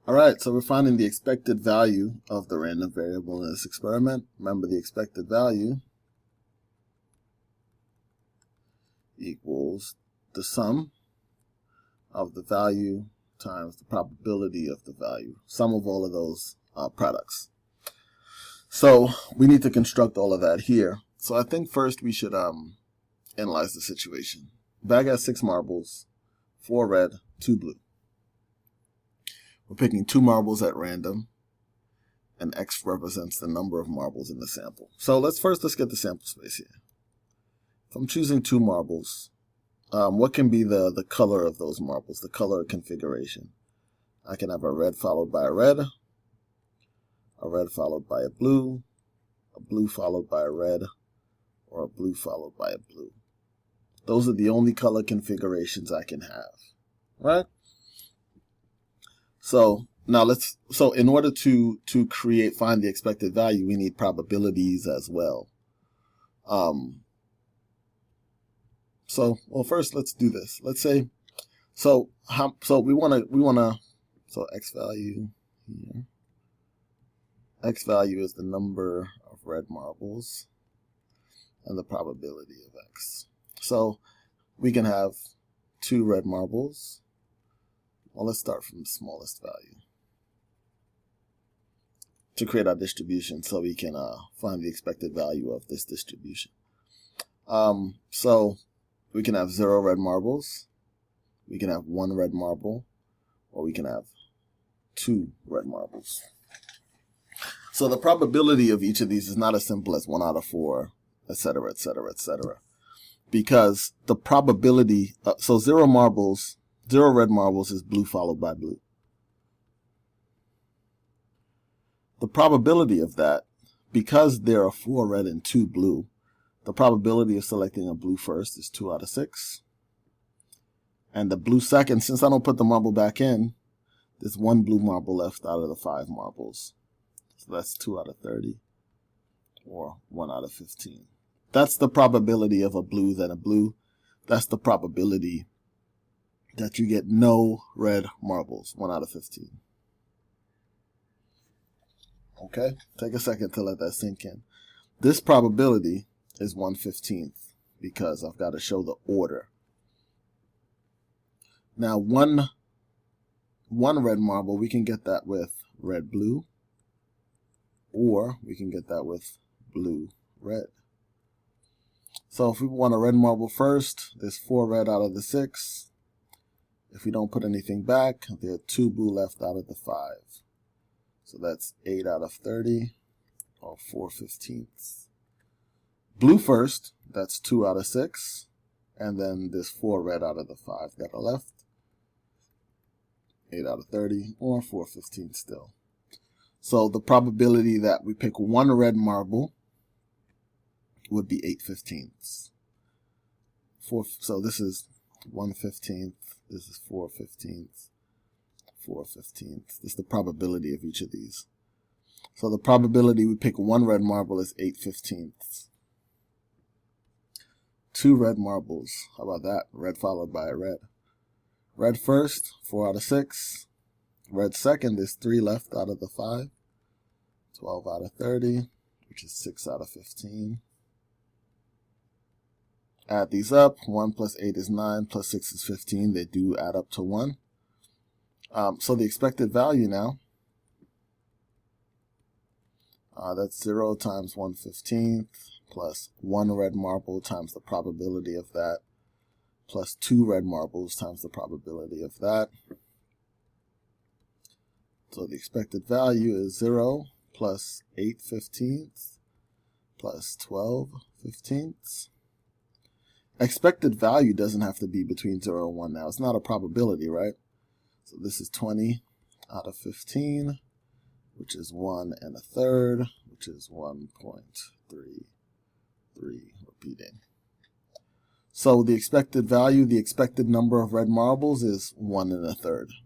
All right, so we're finding the expected value of the random variable in this experiment. Remember, the expected value equals the sum of the value times the probability of the value, sum of all of those products. So we need to construct all of that here. So I think first we should analyze the situation. Bag has 6 marbles, 4 red, 2 blue. We're picking 2 marbles at random, and X represents the number of marbles in the sample. So let's get the sample space here. If I'm choosing 2 marbles, what can be the color of those marbles, the color configuration? I can have a red followed by a red followed by a blue followed by a red, or a blue followed by a blue. Those are the only color configurations I can have, right? So now in order to find the expected value, we need probabilities as well. Well, first let's do this. Let's say, so X value here. X value is the number of red marbles and the probability of X. So we can have 2 red marbles. Well, let's start from the smallest value to create our distribution so we can find the expected value of this distribution. So we can have 0 red marbles, we can have 1 red marble, or we can have 2 red marbles. So the probability of each of these is not as simple as 1 out of 4, etc., etc., etc. Because the probability, so 0 red marbles is blue followed by blue. The probability of that, because there are 4 red and 2 blue, the probability of selecting a blue first is 2 out of 6. And the blue second, since I don't put the marble back in, there's 1 blue marble left out of the 5 marbles. So that's 2 out of 30, or 1 out of 15. That's the probability of a blue than a blue. That's the probability that you get no red marbles, 1 out of 15. Okay, take a second to let that sink in. This probability is 1/15 because I've got to show the order. Now, one red marble, we can get that with red-blue, or we can get that with blue-red. So if we want a red marble first, there's 4 red out of the 6. If we don't put anything back, there are 2 blue left out of the 5. So that's 8 out of 30, or 4/15. Blue first, that's 2 out of 6. And then there's 4 red out of the 5 that are left. 8 out of 30, or 4/15 still. So the probability that we pick 1 red marble would be 8/15. So this is 1/15, this is 4/15, 4/15. This is the probability of each of these. So the probability we pick 1 red marble is 8/15. 2 red marbles, how about that? Red followed by a red. Red first, 4 out of 6. Red second is 3 left out of the 5. 12 out of 30, which is 6 out of 15. Add these up. 1 plus 8 is 9, plus 6 is 15. They do add up to 1. So the expected value now, that's 0 times 1/15, plus 1 red marble times the probability of that, plus 2 red marbles times the probability of that. So the expected value is 0 plus 8/15 plus 12/15. Expected value doesn't have to be between 0 and 1 now. It's not a probability, right? So this is 20 out of 15, which is 1 1/3, which is 1.33 repeating. So the expected value, the expected number of red marbles is 1 1/3.